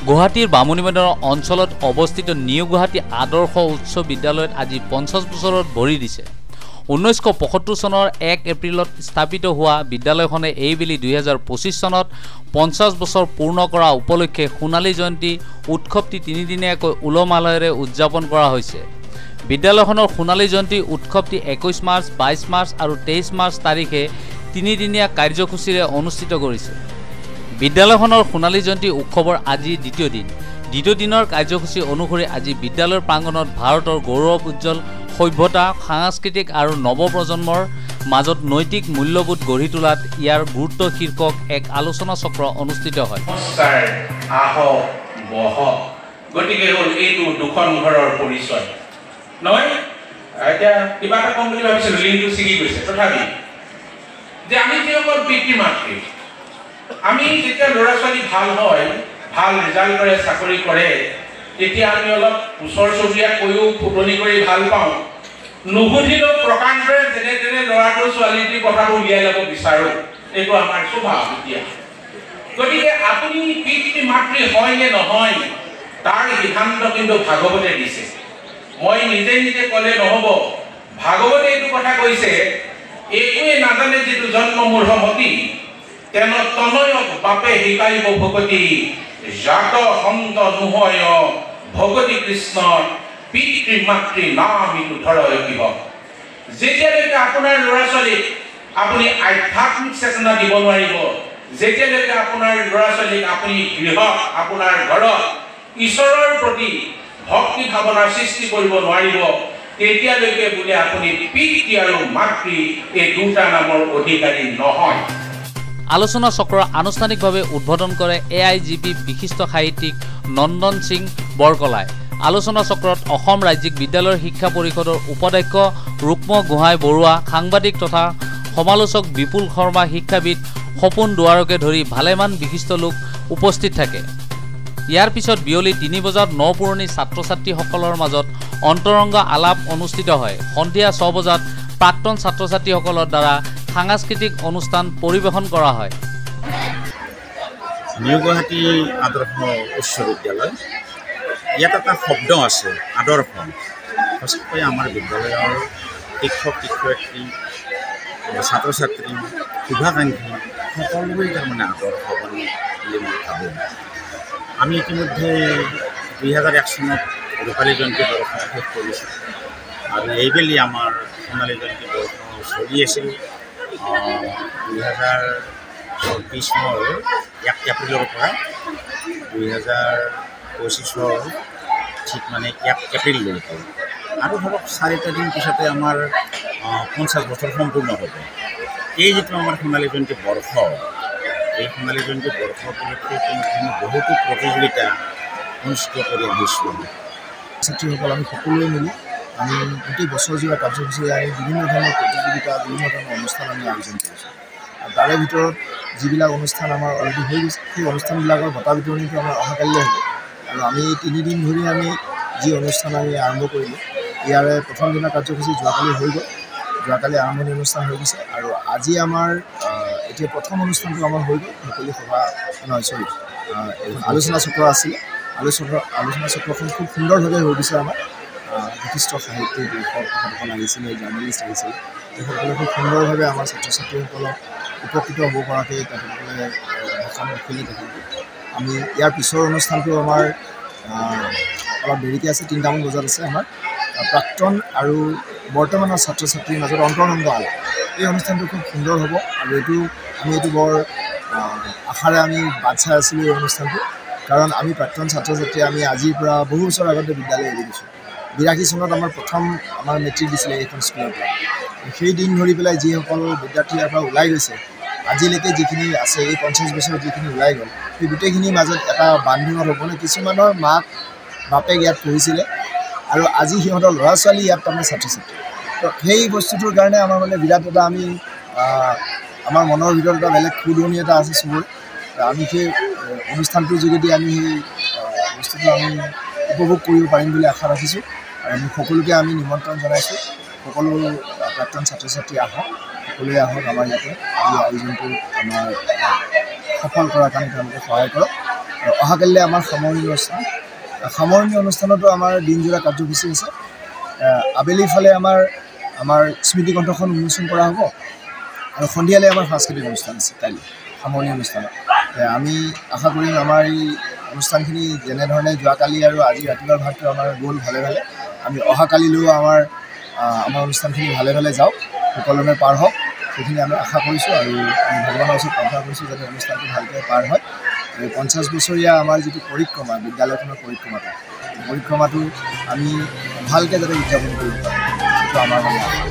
গুৱাহাটীৰ বামুণীমৈদানৰ অঞ্চলত অৱস্থিত নিউ গুৱাহাটী আদৰ্শ উচ্চ বিদ্যালয়ত আজি 50 বছৰত ভৰি দিছে। 1975 চনৰ 1 এপ্ৰিলত স্থাপিত হোৱা বিদ্যালয়খনে এইবেলি 2025 চনত 50 বছৰ পূৰ্ণ কৰা উপলক্ষে সোণালী জয়ন্তী উৎসৱটি তিনিদিনীয়াকৈ উলহ-মালহেৰে উদযাপন কৰা হৈছে। বিদ্যালয়খনৰ সোণালী জয়ন্তী উৎসৱটি 21 মাৰ্চ, 22 মাৰ্চ আৰু 23 মাৰ্চ তাৰিখে তিনিদিনীয়া কাৰ্যসূচীৰে অনুষ্ঠিত কৰিছে। বিদ্যালয়খনৰ সোণালী জয়ন্তী উৎসৱৰ আজি দ্বিতীয় দিন। দ্বিতীয় দিনৰ কাৰ্যসূচী অনুসৰি আজি বিদ্যালয়ৰ প্ৰাংগণত ভাৰতৰ গৌৰৱ উজ্জ্বল সভ্যতা, সাংস্কৃতিক আৰু নৱপ্ৰজন্মৰ মাজত নৈতিক মূল্যবোধ গঢ়ি তোলাত ইয়াৰ গুৰুত্ব শীৰ্ষক এক আলোচনা চক্ৰ অনুষ্ঠিত হয়। গতিকে হ'ল এইটো দুখন ঘৰৰ পৰিচয় নহয়। এতিয়া কিবা এটা কম বুলি ভাবিছিলোঁ, লিংকটো ছিগি গৈছে। তথাপি যে আমি যিসকল পিতৃ মাতৃ, আমি যেতিয়া ল'ৰা ছোৱালী ভাল হয়, ভাল ৰিজাল্ট কৰে, চাকৰি কৰে, তেতিয়া আমি অলপ ওচৰ চুবুৰীয়াক কৈও ফুটনি কৰি ভাল পাওঁ। নুসুধিলেও প্ৰকাণ্ডৰে যেনে তেনে ল'ৰাটোৰ ছোৱালীটিৰ কথাটো উলিয়াই ল'ব বিচাৰোঁ। এইটো আমাৰ স্বভাৱ এতিয়া। গতিকে আপুনি পিতৃ মাতৃ হয় নে নহয় তাৰ সিদ্ধান্ত কিন্তু ভাগৱতে দিছে। মই নিজে নিজে ক'লে নহ'ব। ভাগৱতে এইটো কথা কৈছে, একোৱে নাজানে যিটো জন্ম মূঢ়মতি, তেন তনয়ক বাপে শিকাইব ভকতি, জাত সন্ত নোহয় ভগতি কৃষ্ণ পিতৃ মাতৃ নামিটো ধৰয় কিব। যেতিয়ালৈকে আপোনাৰ ল'ৰা ছোৱালীক আপুনি আধ্যাত্মিক চেতনা দিব নোৱাৰিব, যেতিয়ালৈকে আপোনাৰ ল'ৰা ছোৱালীক আপুনি গৃহত, আপোনাৰ ঘৰত ঈশ্বৰৰ প্ৰতি ভক্তি ভাৱনাৰ সৃষ্টি কৰিব নোৱাৰিব, তেতিয়ালৈকে বোলে আপুনি পিতৃ আৰু মাতৃ এই দুটা নামৰ অধিকাৰী নহয়। আলোচনা চক্ৰ আনুষ্ঠানিকভাৱে উদ্বোধন কৰে AIGP বিশিষ্ট সাহিত্যিক নন্দন সিং বৰকলাই। আলোচনা চক্ৰত অসম ৰাজ্যিক বিদ্যালয়ৰ শিক্ষা পৰিষদৰ উপাধ্যক্ষ ৰুক্ম গোহাঁই বৰুৱা, সাংবাদিক তথা সমালোচক বিপুল শৰ্মা, শিক্ষাবিদ সপোন দুৱাৰকে ধৰি ভালেমান বিশিষ্ট লোক উপস্থিত থাকে। ইয়াৰ পিছত বিয়লি 3 বজাত নপুৰণি ছাত্ৰ ছাত্ৰীসকলৰ মাজত অন্তৰংগ আলাপ অনুষ্ঠিত হয়। সন্ধিয়া 6 বজাত প্ৰাক্তন ছাত্ৰ ছাত্ৰীসকলৰ দ্বাৰা সাংস্কৃতিক অনুষ্ঠান পৰিৱেশন কৰা হয়। নিউ গুৱাহাটী আদৰ্শ উচ্চ বিদ্যালয়, ইয়াত এটা শব্দ আছে, আদৰ্শ। সঁচাকৈ আমাৰ বিদ্যালয়ৰ শিক্ষক শিক্ষয়িত্ৰী, ছাত্ৰ ছাত্ৰী, শুভাকাংক্ষী সকলোৱে তাৰমানে আদৰ্শ বুলি মই ভাবোঁ। আমি ইতিমধ্যে 2001 চনত ৰূপালী জয়ন্তী বৰ্ষ শেষ কৰিছোঁ আৰু এইবেলি আমাৰ সোণালী জয়ন্তী বৰ্ষ চলি আছিল 2024 চনৰ 1 এপ্ৰিলৰ পৰা 2025 ঠিক মানে 1 এপ্ৰিললৈকে। আৰু ধৰক 4টা দিন পিছতে আমাৰ 50 বছৰ সম্পূৰ্ণ হ'ব। এই যিটো আমাৰ সোণালী জয়ন্তী বৰ্ষ, এই সোণালী জয়ন্তী বৰ্ষ উপলক্ষে বহুতো প্ৰতিযোগিতা অনুষ্ঠিত কৰি আহিছোঁ। ছাত্ৰীসকল আমি সকলোৱে মিলি আমি গোটেই বছৰজোৰা কাৰ্যসূচীৰে আমি বিভিন্ন ধৰণৰ প্ৰতিযোগিতা, বিভিন্ন ধৰণৰ অনুষ্ঠান আমি আয়োজন কৰিছোঁ। আৰু তাৰে ভিতৰত যিবিলাক অনুষ্ঠান আমাৰ অলৰেডি হৈ গৈছে, সেই অনুষ্ঠানবিলাকৰ বঁটা বিতৰণিটো আমাৰ অহাকালিলৈ হ'ব। আৰু আমি 3 দিন ধৰি আমি যি অনুষ্ঠান আমি আৰম্ভ কৰিলোঁ, ইয়াৰে প্ৰথম দিনৰ কাৰ্যসূচী যোৱাকালি হৈ গ'ল। যোৱাকালি আৰম্ভণি অনুষ্ঠান হৈ গৈছে আৰু আজি আমাৰ এতিয়া প্ৰথম অনুষ্ঠানটো আমাৰ হৈ গ'ল। মুকলি সভা আলোচনা চক্ৰ আছিলে। আলোচনা চক্ৰখন খুব সুন্দৰভাৱে হৈ গৈছে। আমাৰ বিশিষ্ট সাহিত্যিক লেখকসকল আহিছিলে, জাৰ্নেলিষ্ট আহিছিলে, তেখেতসকলে খুব সুন্দৰভাৱে আমাৰ ছাত্ৰ ছাত্ৰীসকলক উপকৃত হ'ব পৰাকৈ তেখেতসকলে ভাষণ ৰাখিলে। আমি ইয়াৰ পিছৰ অনুষ্ঠানটো আমাৰ অলপ দেৰিকৈ আছে, 3টামান বজাত আছে। আমাৰ প্ৰাক্তন আৰু বৰ্তমানৰ ছাত্ৰ ছাত্ৰীৰ মাজত অন্তৰংগ আলাপ, এই অনুষ্ঠানটো খুব সুন্দৰ হ'ব আৰু আমি এইটো বৰ আশাৰে আমি বাট চাই আছিলোঁ এই অনুষ্ঠানটো। কাৰণ আমি প্ৰাক্তন ছাত্ৰ ছাত্ৰী, আমি আজিৰ পৰা বহু বছৰ আগতে বিদ্যালয় এৰি দিছোঁ। 82 চনত আমাৰ প্ৰথম মেট্ৰিক দিছিলে এইখন স্কুলৰ পৰা। সেই দিন ধৰি পেলাই যিসকল বিদ্যাৰ্থী ইয়াৰ পৰা ওলাই গৈছে, আজিলৈকে যিখিনি আছে, এই 50 বছৰত যিখিনি ওলাই গ'ল, সেই গোটেইখিনিৰ মাজত এটা বান্ধোনত হ'বনে। কিছুমানৰ মাক বাপেক ইয়াত পঢ়িছিলে আৰু আজি সিহঁতৰ ল'ৰা ছোৱালী ইয়াত তাৰমানে ছাত্ৰ ছাত্ৰী। তো সেই বস্তুটোৰ কাৰণে আমাৰ মানে বিৰাট এটা আমি আমাৰ মনৰ ভিতৰত এটা বেলেগ খুদনি এটা আছে চবৰে। আমি সেই অনুষ্ঠানটোৰ যোগেদি আমি সেই বস্তুটো আমি উপভোগ কৰিব পাৰিম বুলি আশা ৰাখিছোঁ। আৰু আমি সকলোকে আমি নিমন্ত্ৰণ জনাইছোঁ, সকলো প্ৰাক্তন ছাত্ৰ ছাত্ৰী আহক, সকলোৱে আহক আমাৰ ইয়াতে। আজি আয়োজনটো আমাৰ সফল কৰাৰ কাৰণে তেওঁলোকে সহায় কৰক। আৰু অহাকালিলৈ আমাৰ সামৰণি অনুষ্ঠানতো আমাৰ দিনজোৰা কাৰ্যসূচী আছে। আবেলি ফালে আমাৰ স্মৃতি গ্ৰন্থখন উন্মোচন কৰা হ'ব আৰু সন্ধিয়ালৈ আমাৰ সাংস্কৃতিক অনুষ্ঠান আছে কাইলৈ সামৰণি অনুষ্ঠানত। আমি আশা কৰিম আমাৰ এই অনুষ্ঠানখিনি যেনেধৰণে যোৱাকালি আৰু আজি ৰাতিপুৱাৰ ভাগটো আমাৰ গ'ল ভালে ভালে, আমি অহাকালিলৈও আমাৰ অনুষ্ঠানখিনি ভালে ভালে যাওক, সুকলমে পাৰ হওক, সেইখিনি আমি আশা কৰিছোঁ। আৰু আমি ভগৱানৰ ওচৰত প্ৰাৰ্থনা কৰিছোঁ যাতে অনুষ্ঠানটো ভালকৈ পাৰ হয়। এই 50 বছৰীয়া আমাৰ যিটো পৰিক্ৰমা, বিদ্যালয়খনৰ পৰিক্ৰমাটো আমি ভালকৈ যাতে উদযাপন কৰিব পাৰোঁ, সেইটো আমাৰ মানে আশা।